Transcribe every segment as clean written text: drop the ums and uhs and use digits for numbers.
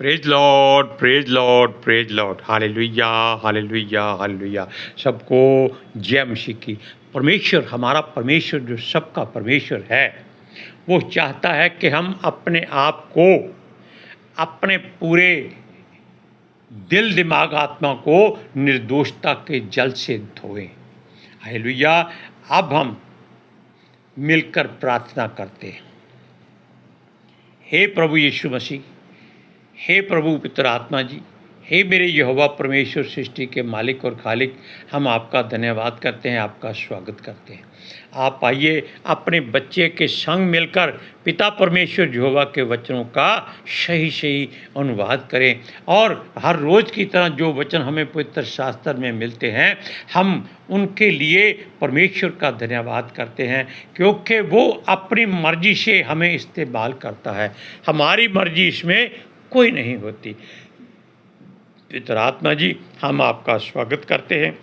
Praise Lord, praise Lord, praise Lord. Hallelujah, hallelujah, hallelujah. सबको जय मसीह की। परमेश्वर, हमारा परमेश्वर जो सबका परमेश्वर है, वो चाहता है कि हम अपने आप को, अपने पूरे दिल, दिमाग, आत्मा को निर्दोषता के जल से धोएं। हालेलुया। अब हम मिलकर प्रार्थना करते हैं। हे प्रभु यीशु मसीह, हे प्रभु पितर आत्मा जी, हे मेरे यहोवा परमेश्वर, सृष्टि के मालिक और खालिक, हम आपका धन्यवाद करते हैं, आपका स्वागत करते हैं। आप आइए अपने बच्चे के संग मिलकर पिता परमेश्वर यहोवा के वचनों का सही सही अनुवाद करें, और हर रोज़ की तरह जो वचन हमें पवित्र शास्त्र में मिलते हैं, हम उनके लिए परमेश्वर का धन्यवाद करते हैं, क्योंकि वो अपनी मर्जी से हमें इस्तेमाल करता है। हमारी मर्जी इसमें कोई नहीं होती। पितर आत्मा जी, हम आपका स्वागत करते हैं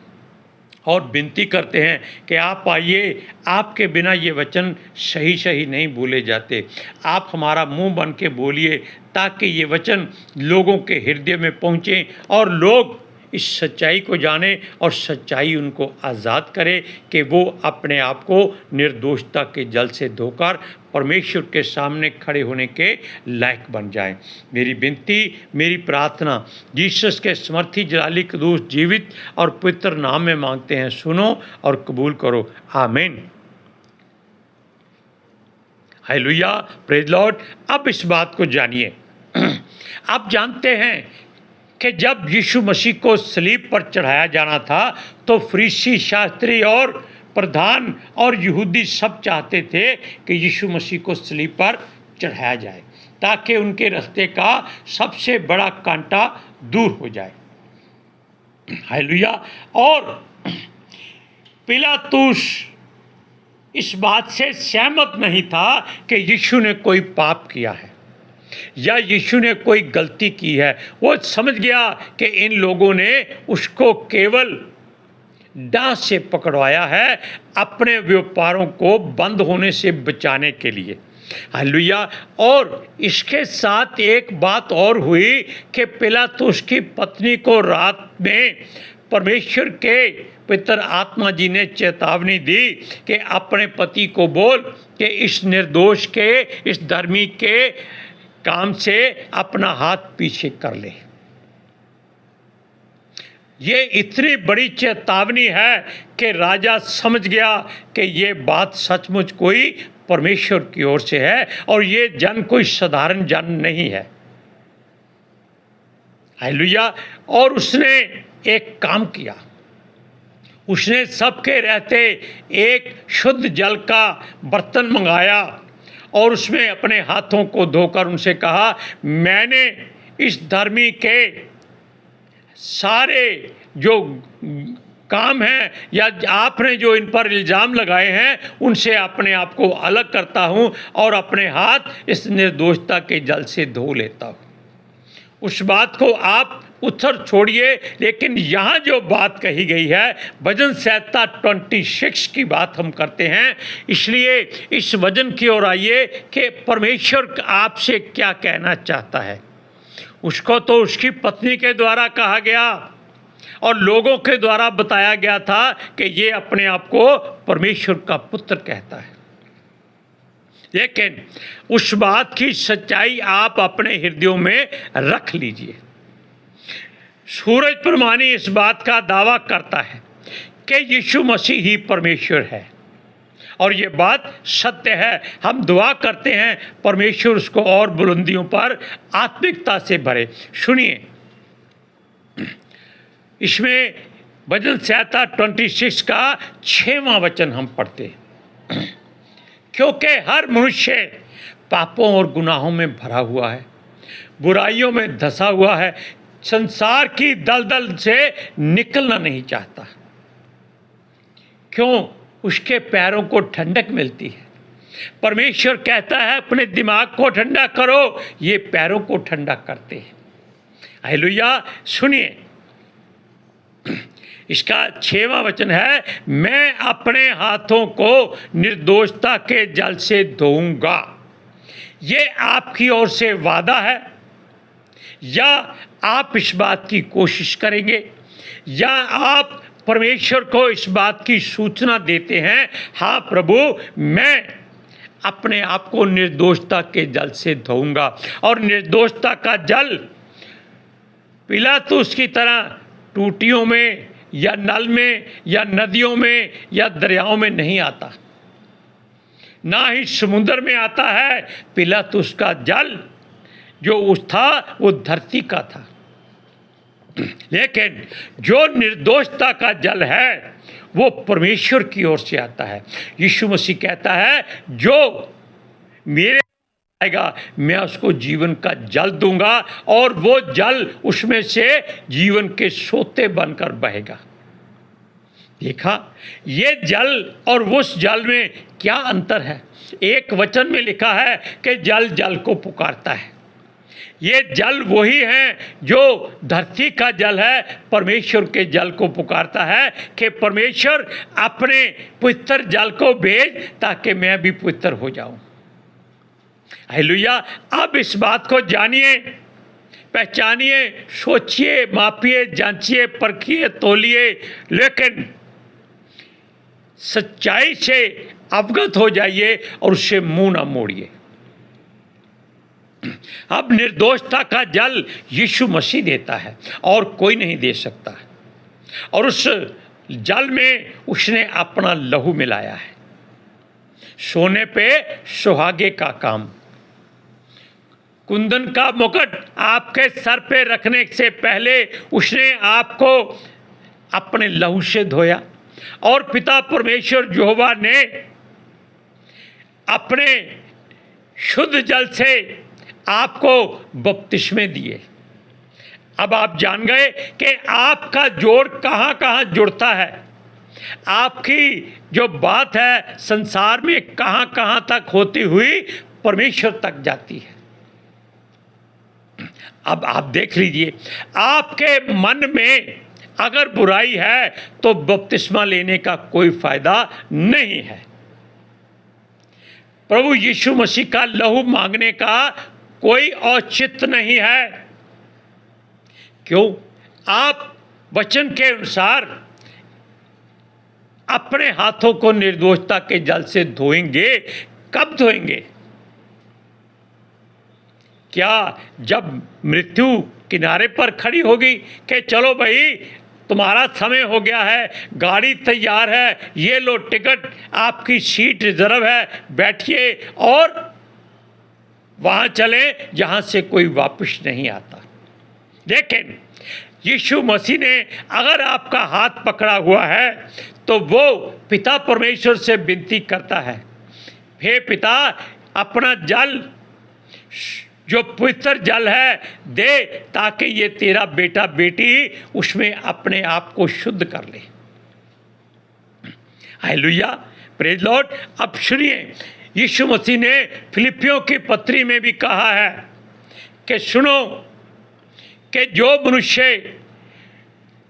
और विनती करते हैं कि आप आइए। आपके बिना ये वचन सही सही नहीं बोले जाते। आप हमारा मुंह बन के बोलिए, ताकि ये वचन लोगों के हृदय में पहुँचे और लोग इस सच्चाई को जाने और सच्चाई उनको आज़ाद करे कि वो अपने आप को निर्दोषता के जल से धोकर परमेश्वर के सामने खड़े होने के लायक बन जाएं। मेरी विनती, मेरी प्रार्थना जीसस के समर्थी जलाली कदूस जीवित और पवित्र नाम में मांगते हैं। सुनो और कबूल करो। आमीन। Hallelujah, praise Lord. अब इस बात को जानिए। आप जानते हैं कि जब यीशु मसीह को सलीब पर चढ़ाया जाना था, तो फरीसी, शास्त्री और प्रधान और यहूदी सब चाहते थे कि यीशु मसीह को सलीब पर चढ़ाया जाए, ताकि उनके रास्ते का सबसे बड़ा कांटा दूर हो जाए। हालेलुया। और पिलातुस इस बात से सहमत नहीं था कि यीशु ने कोई पाप किया है या यीशु ने कोई गलती की है। वो समझ गया कि इन लोगों ने उसको केवल डांस से पकड़वाया है, अपने व्यापारों को बंद होने से बचाने के लिए। हालेलुया। और इसके साथ एक बात और हुई कि पिलातुस की पत्नी को रात में परमेश्वर के पितर आत्मा जी ने चेतावनी दी कि अपने पति को बोल कि इस निर्दोष के, इस धर्मी के काम से अपना हाथ पीछे कर ले। ये इतनी बड़ी चेतावनी है कि राजा समझ गया कि ये बात सचमुच कोई परमेश्वर की ओर से है और ये जन कोई साधारण जन नहीं है। हालेलुया। और उसने एक काम किया। उसने सबके रहते एक शुद्ध जल का बर्तन मंगाया और उसमें अपने हाथों को धोकर उनसे कहा, मैंने इस धर्मी के सारे जो काम हैं या आपने जो इन पर इल्ज़ाम लगाए हैं, उनसे अपने आप को अलग करता हूँ और अपने हाथ इस निर्दोषता के जल से धो लेता हूँ। उस बात को आप उधर छोड़िए, लेकिन यहाँ जो बात कही गई है, भजन संहिता 26 की बात हम करते हैं। इसलिए इस वचन की ओर आइए कि परमेश्वर आपसे क्या कहना चाहता है। उसको तो उसकी पत्नी के द्वारा कहा गया और लोगों के द्वारा बताया गया था कि ये अपने आप को परमेश्वर का पुत्र कहता है, लेकिन उस बात की सच्चाई आप अपने हृदयों में रख लीजिए। सूरज प्रमाणी इस बात का दावा करता है कि यीशु मसीह ही परमेश्वर है और ये बात सत्य है। हम दुआ करते हैं परमेश्वर उसको और बुलंदियों पर आत्मिकता से भरे। सुनिए, इसमें भजन संहिता 26 का 6वां वचन हम पढ़ते हैं। क्योंकि हर मनुष्य पापों और गुनाहों में भरा हुआ है, बुराइयों में धंसा हुआ है, संसार की दलदल से निकलना नहीं चाहता। क्यों? उसके पैरों को ठंडक मिलती है। परमेश्वर कहता है अपने दिमाग को ठंडा करो, ये पैरों को ठंडा करते हैं। हालेलुया। सुनिए, इसका 6वां वचन है, मैं अपने हाथों को निर्दोषता के जल से धोऊंगा। ये आपकी ओर से वादा है या आप इस बात की कोशिश करेंगे, या आप परमेश्वर को इस बात की सूचना देते हैं, हाँ प्रभु मैं अपने आप को निर्दोषता के जल से धोऊंगा, और निर्दोषता का जल पिलातुस की तरह टूटियों में या नल में या नदियों में या दरियाओं में नहीं आता, ना ही समुद्र में आता है। पिलातुस का जल जो उस था वो धरती का था, लेकिन जो निर्दोषता का जल है वो परमेश्वर की ओर से आता है। यीशु मसीह कहता है जो मेरे आएगा मैं उसको जीवन का जल दूंगा, और वो जल उसमें से जीवन के सोते बनकर बहेगा। देखा, ये जल और उस जल में क्या अंतर है। एक वचन में लिखा है कि जल जल को पुकारता है। ये जल वही है जो धरती का जल है, परमेश्वर के जल को पुकारता है कि परमेश्वर अपने पवित्र जल को भेज ताकि मैं भी पवित्र हो जाऊं। हालेलुया। अब इस बात को जानिए, पहचानिए, सोचिए, मापिए, जांचिए, परखिए, तोलिए, लेकिन सच्चाई से अवगत हो जाइए और उससे मुंह ना मोड़िए। अब निर्दोषता का जल यीशु मसीह देता है और कोई नहीं दे सकता है, और उस जल में उसने अपना लहू मिलाया है। सोने पे सुहागे का काम, कुंदन का मुकुट आपके सर पे रखने से पहले उसने आपको अपने लहू से धोया, और पिता परमेश्वर यहोवा ने अपने शुद्ध जल से आपको बपतिस्मे दिए। अब आप जान गए कि आपका जोड़ कहाँ कहाँ जुड़ता है, आपकी जो बात है संसार में कहाँ कहाँ तक होती हुई परमेश्वर तक जाती है। अब आप देख लीजिए, आपके मन में अगर बुराई है तो बपतिस्मा लेने का कोई फायदा नहीं है। प्रभु यीशु मसीह का लहू मांगने का कोई औचित्य नहीं है। क्यों? आप वचन के अनुसार अपने हाथों को निर्दोषता के जल से धोएंगे। कब धोएंगे? क्या जब मृत्यु किनारे पर खड़ी होगी कि चलो भाई तुम्हारा समय हो गया है, गाड़ी तैयार है, ये लो टिकट, आपकी सीट रिजर्व है, बैठिए और वहाँ चले जहाँ से कोई वापस नहीं आता। लेकिन यीशु मसीह ने अगर आपका हाथ पकड़ा हुआ है तो वो पिता परमेश्वर से विनती करता है, हे पिता अपना जल जो पवित्र जल है दे, ताकि ये तेरा बेटा बेटी उसमें अपने आप को शुद्ध कर ले। Hallelujah, praise Lord. अब सुनिए, यीशु मसीह ने फिलिपियों की पत्री में भी कहा है कि सुनो कि जो मनुष्य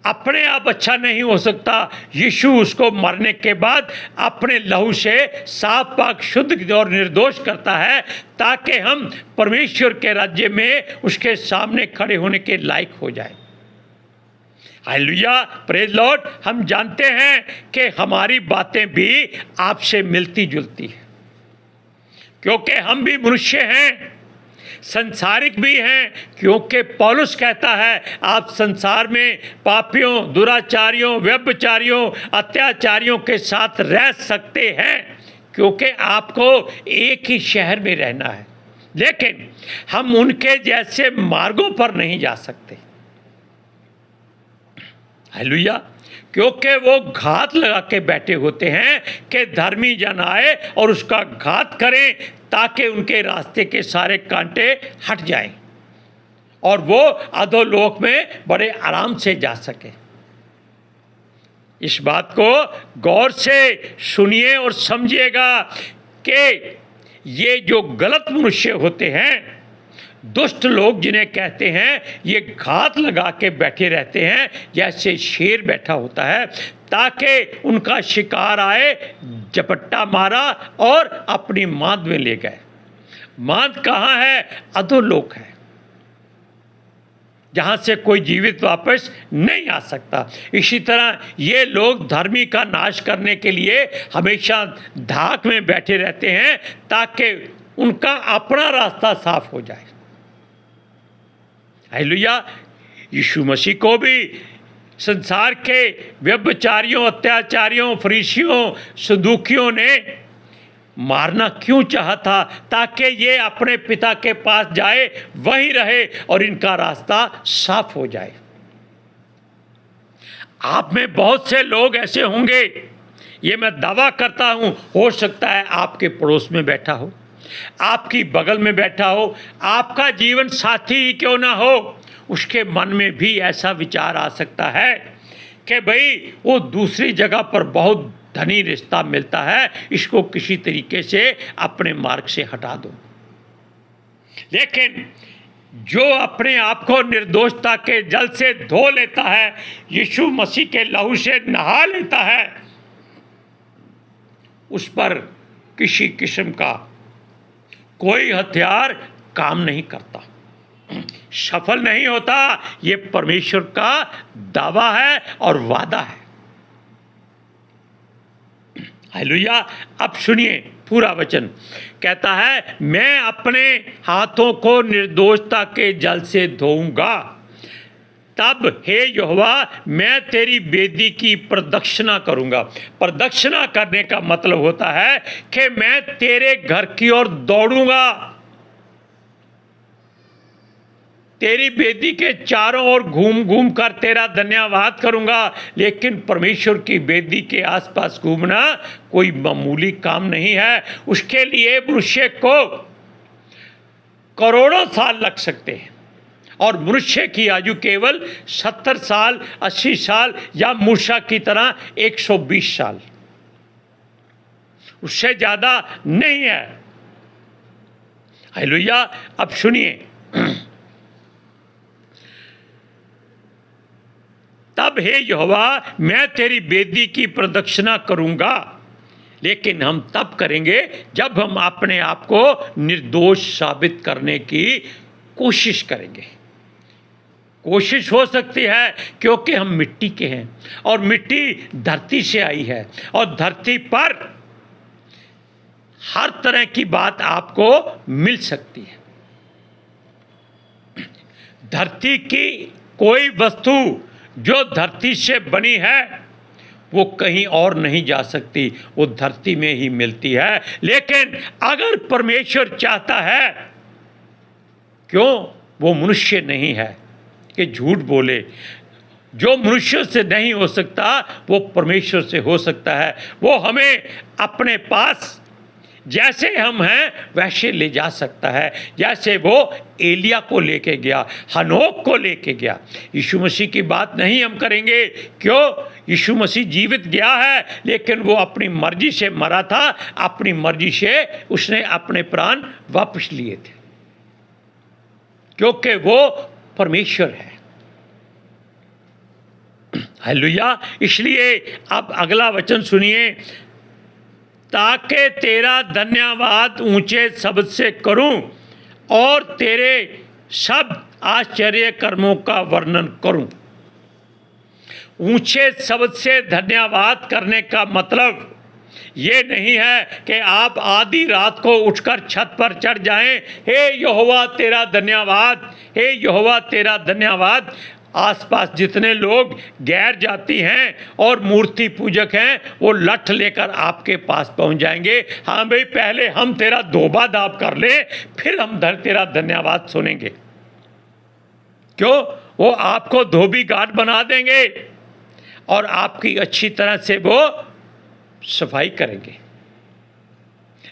अपने आप अच्छा नहीं हो सकता, यीशु उसको मरने के बाद अपने लहू से साफ पाक शुद्ध और निर्दोष करता है, ताकि हम परमेश्वर के राज्य में उसके सामने खड़े होने के लायक हो जाए। Hallelujah, praise Lord. हम जानते हैं कि हमारी बातें भी आपसे मिलती जुलती हैं, क्योंकि हम भी मनुष्य हैं, संसारिक भी हैं। क्योंकि पौलुस कहता है आप संसार में पापियों, दुराचारियों, व्यभिचारियों, अत्याचारियों के साथ रह सकते हैं, क्योंकि आपको एक ही शहर में रहना है, लेकिन हम उनके जैसे मार्गों पर नहीं जा सकते। हालेलुया, क्योंकि वो घात लगा के बैठे होते हैं कि धर्मी जन आए और उसका घात करें, ताकि उनके रास्ते के सारे कांटे हट जाएं और वो अधोलोक में बड़े आराम से जा सके। इस बात को गौर से सुनिए और समझिएगा कि ये जो गलत मनुष्य होते हैं, दुष्ट लोग जिन्हें कहते हैं, ये घात लगा के बैठे रहते हैं जैसे शेर बैठा होता है, ताकि उनका शिकार आए, झपट्टा मारा और अपनी मांद में ले गए। मांद कहाँ है? अधोलोक है। जहाँ से कोई जीवित वापस नहीं आ सकता। इसी तरह ये लोग धर्मी का नाश करने के लिए हमेशा धाक में बैठे रहते हैं ताकि उनका अपना रास्ता साफ हो जाए। हालेलुया। यीशु मसीह को भी संसार के व्यभिचारियों, अत्याचारियों, फरीसियों, सदूकियों ने मारना क्यों चाहा था? ताकि ये अपने पिता के पास जाए, वहीं रहे और इनका रास्ता साफ हो जाए। आप में बहुत से लोग ऐसे होंगे, ये मैं दावा करता हूं, हो सकता है आपके पड़ोस में बैठा हो, आपकी बगल में बैठा हो, आपका जीवन साथी ही क्यों ना हो, उसके मन में भी ऐसा विचार आ सकता है कि भाई वो दूसरी जगह पर बहुत धनी रिश्ता मिलता है, इसको किसी तरीके से अपने मार्ग से हटा दो। लेकिन जो अपने आप को निर्दोषता के जल से धो लेता है, यीशु मसीह के लहू से नहा लेता है, उस पर किसी किस्म का कोई हथियार काम नहीं करता, सफल नहीं होता। ये परमेश्वर का दावा है और वादा है। हालेलुया। अब सुनिए पूरा वचन कहता है, मैं अपने हाथों को निर्दोषता के जल से धोऊंगा, तब हे यहोवा मैं तेरी वेदी की प्रदक्षिणा करूंगा। प्रदक्षिणा करने का मतलब होता है कि मैं तेरे घर की ओर दौड़ूंगा, तेरी वेदी के चारों ओर घूम घूम कर तेरा धन्यवाद करूंगा। लेकिन परमेश्वर की वेदी के आसपास घूमना कोई मामूली काम नहीं है। उसके लिए मनुष्य को करोड़ों साल लग सकते हैं और मनुष्य की आयु केवल 70 साल, 80 साल या मूसा की तरह 120 साल, उससे ज़्यादा नहीं है। हालेलुया। अब सुनिए, तब हे यहोवा मैं तेरी वेदी की प्रदक्षिणा करूंगा। लेकिन हम तब करेंगे जब हम अपने आप को निर्दोष साबित करने की कोशिश करेंगे। कोशिश हो सकती है क्योंकि हम मिट्टी के हैं और मिट्टी धरती से आई है और धरती पर हर तरह की बात आपको मिल सकती है। धरती की कोई वस्तु जो धरती से बनी है वो कहीं और नहीं जा सकती, वो धरती में ही मिलती है। लेकिन अगर परमेश्वर चाहता है, क्यों वो मनुष्य नहीं है कि झूठ बोले, जो मनुष्य से नहीं हो सकता वो परमेश्वर से हो सकता है। वो हमें अपने पास जैसे हम हैं वैसे ले जा सकता है, जैसे वो एलिया को लेके गया, हनोक को लेके गया। यीशु मसीह की बात नहीं हम करेंगे, क्यों? यीशु मसीह जीवित गया है, लेकिन वो अपनी मर्जी से मरा था, अपनी मर्जी से उसने अपने प्राण वापस लिए थे, क्योंकि वो परमेश्वर है। हालेलुया। इसलिए अब अगला वचन सुनिए, ताकि तेरा धन्यवाद ऊंचे शब्द से करूं और तेरे सब आश्चर्य कर्मों का वर्णन करूं। ऊंचे शब्द से धन्यवाद करने का मतलब ये नहीं है कि आप आधी रात को उठकर छत पर चढ़ जाएं, हे यहोवा तेरा धन्यवाद, हे यहोवा तेरा धन्यवाद। आसपास जितने लोग गैर जाति हैं और मूर्ति पूजक हैं वो लठ लेकर आपके पास पहुंच जाएंगे, हाँ भाई पहले हम तेरा धोबा दाब कर ले फिर हम तेरा धन्यवाद सुनेंगे। क्यों? वो आपको धोबी घाट बना देंगे और आपकी अच्छी तरह से वो सफाई करेंगे।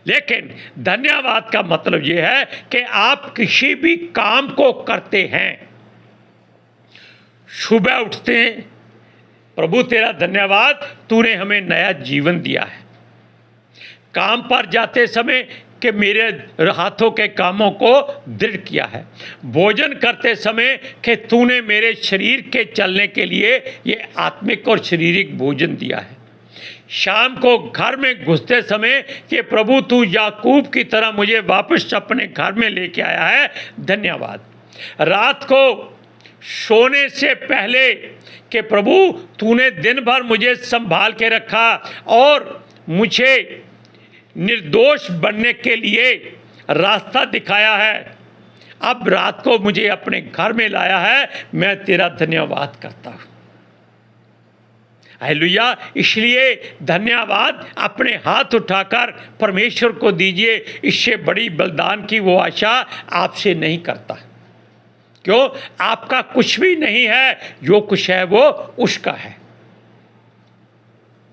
लेकिन धन्यवाद का मतलब ये है कि आप किसी भी काम को करते हैं, सुबह उठते हैं, प्रभु तेरा धन्यवाद तूने हमें नया जीवन दिया है। काम पर जाते समय कि मेरे हाथों के कामों को दृढ़ किया है। भोजन करते समय कि तूने मेरे शरीर के चलने के लिए ये आत्मिक और शारीरिक भोजन दिया है। शाम को घर में घुसते समय कि प्रभु तू याकूब की तरह मुझे वापस अपने घर में लेके आया है, धन्यवाद। रात को सोने से पहले कि प्रभु तूने दिन भर मुझे संभाल के रखा और मुझे निर्दोष बनने के लिए रास्ता दिखाया है, अब रात को मुझे अपने घर में लाया है, मैं तेरा धन्यवाद करता हूँ। हालेलुया। इसलिए धन्यवाद अपने हाथ उठाकर परमेश्वर को दीजिए। इससे बड़ी बलिदान की वो आशा आपसे नहीं करता। क्यों? आपका कुछ भी नहीं है, जो कुछ है वो उसका है।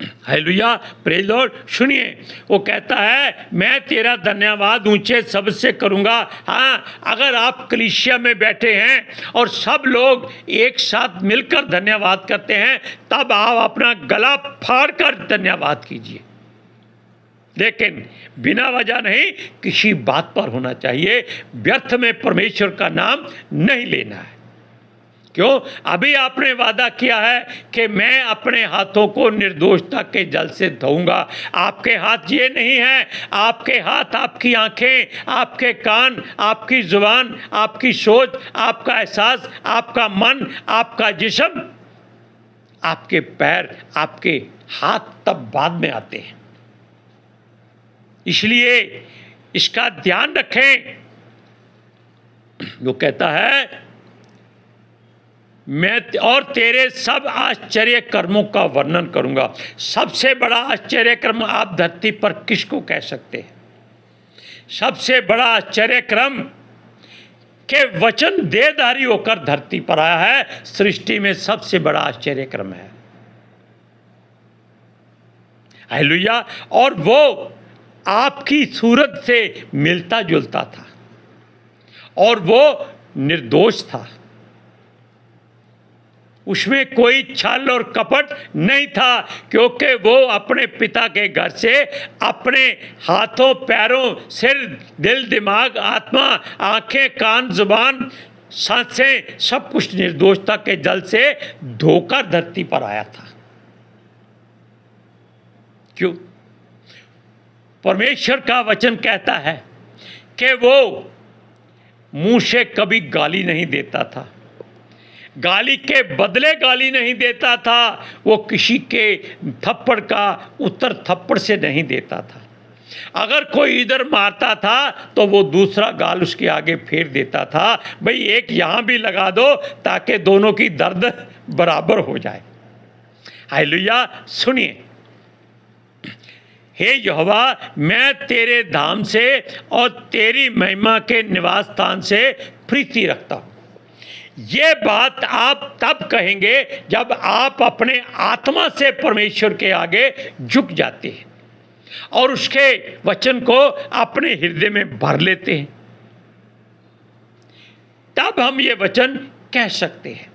Hallelujah, praise Lord. सुनिए, वो कहता है मैं तेरा धन्यवाद ऊंचे सबसे करूंगा। हाँ, अगर आप कलीसिया में बैठे हैं और सब लोग एक साथ मिलकर धन्यवाद करते हैं, तब आप अपना गला फाड़ कर धन्यवाद कीजिए, लेकिन बिना वजह नहीं, किसी बात पर होना चाहिए। व्यर्थ में परमेश्वर का नाम नहीं लेना है। क्यों? अभी आपने वादा किया है कि मैं अपने हाथों को निर्दोषता के जल से धोऊंगा। आपके हाथ ये नहीं है, आपके हाथ आपकी आंखें, आपके कान, आपकी जुबान, आपकी सोच, आपका एहसास, आपका मन, आपका जिस्म, आपके पैर, आपके हाथ तब बाद में आते हैं। इसलिए इसका ध्यान रखें। वो कहता है मैं और तेरे सब आश्चर्य कर्मों का वर्णन करूंगा। सबसे बड़ा आश्चर्य कर्म आप धरती पर किसको कह सकते हैं? सबसे बड़ा आश्चर्य कर्म के वचन देहधारी होकर धरती पर आया है, सृष्टि में सबसे बड़ा आश्चर्य कर्म है। हालेलुया। और वो आपकी सूरत से मिलता जुलता था और वो निर्दोष था। उसमें कोई छल और कपट नहीं था, क्योंकि वो अपने पिता के घर से अपने हाथों, पैरों, सिर, दिल, दिमाग, आत्मा, आंखें, कान, जुबान, सांसें, सब कुछ निर्दोषता के जल से धोकर धरती पर आया था। क्यों? परमेश्वर का वचन कहता है कि वो मुंह से कभी गाली नहीं देता था, गाली के बदले गाली नहीं देता था, वो किसी के थप्पड़ का उत्तर थप्पड़ से नहीं देता था। अगर कोई इधर मारता था तो वो दूसरा गाल उसके आगे फेर देता था, भाई एक यहाँ भी लगा दो ताकि दोनों की दर्द बराबर हो जाए। हालेलुया। सुनिए, हे यहोवा, मैं तेरे धाम से और तेरी महिमा के निवास स्थान से प्रीति रखता हूँ। ये बात आप तब कहेंगे जब आप अपने आत्मा से परमेश्वर के आगे झुक जाते हैं और उसके वचन को अपने हृदय में भर लेते हैं, तब हम ये वचन कह सकते हैं।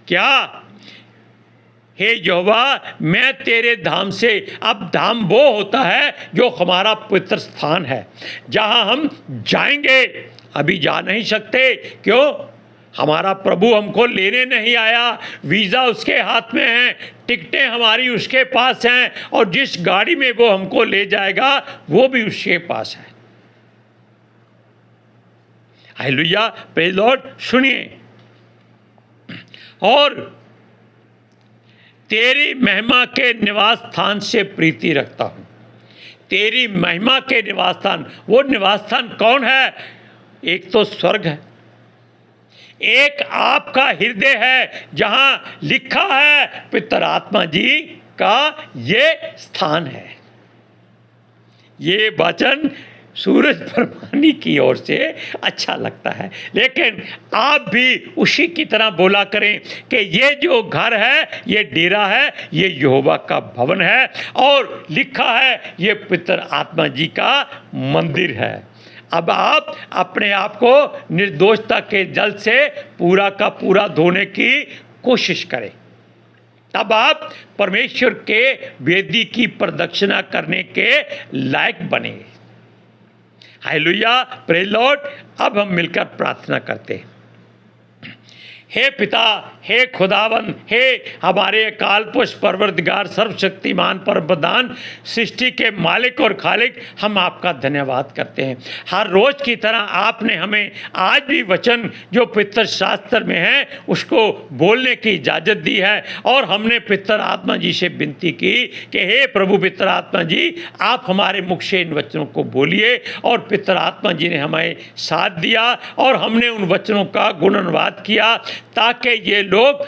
क्या? हे यहोवा, मैं तेरे धाम से, अब धाम वो होता है जो हमारा पवित्र स्थान है, जहां हम जाएंगे। अभी जा नहीं सकते। क्यों? हमारा प्रभु हमको लेने नहीं आया, वीज़ा उसके हाथ में है, टिकटें हमारी उसके पास हैं, और जिस गाड़ी में वो हमको ले जाएगा वो भी उसके पास है। Hallelujah, praise Lord. सुनिए, और तेरी महिमा के निवास स्थान से प्रीति रखता हूँ। तेरी महिमा के निवास स्थान, वो निवास स्थान कौन है? एक तो स्वर्ग है, एक आपका हृदय है, जहां लिखा है पितर आत्मा जी का ये स्थान है। ये वचन सूरज परमानी की ओर से अच्छा लगता है, लेकिन आप भी उसी की तरह बोला करें कि ये जो घर है, ये डेरा है, ये यहोवा का भवन है, और लिखा है ये पितर आत्मा जी का मंदिर है। अब आप अपने आप को निर्दोषता के जल से पूरा का पूरा धोने की कोशिश करें, तब आप परमेश्वर के वेदी की प्रदक्षिणा करने के लायक बनेंगे। Hallelujah, praise Lord. अब हम मिलकर प्रार्थना करते हैं। हे पिता, हे खुदावंद, हे हमारे अकाल पुरुष परवरदिगार सर्वशक्तिमान परमप्रधान, सृष्टि के मालिक और खालिक, हम आपका धन्यवाद करते हैं। हर रोज़ की तरह आपने हमें आज भी वचन जो पवित्र शास्त्र में है उसको बोलने की इजाज़त दी है, और हमने पितर आत्मा जी से विनती की कि हे प्रभु पितर आत्मा जी, आप हमारे मुख से इन वचनों को बोलिए। और पितर आत्मा जी ने हमें साथ दिया और हमने उन वचनों का गुणानुवाद किया, ताकि ये लोग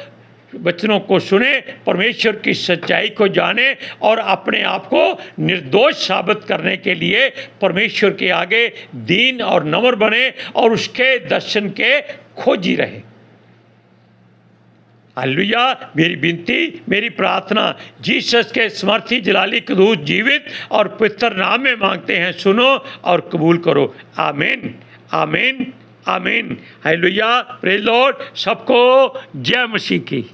वचनों को सुने, परमेश्वर की सच्चाई को जाने और अपने आप को निर्दोष साबित करने के लिए परमेश्वर के आगे दीन और नम्र बने और उसके दर्शन के खोजी रहे। हालेलुया। मेरी विनती, मेरी प्रार्थना जीसस के समर्थी जलाली कदूस जीवित और पवित्र नाम में मांगते हैं, सुनो और कबूल करो। आमीन, आमीन, आमीन। हालेलुया। Praise Lord. सबको जय मसीह की।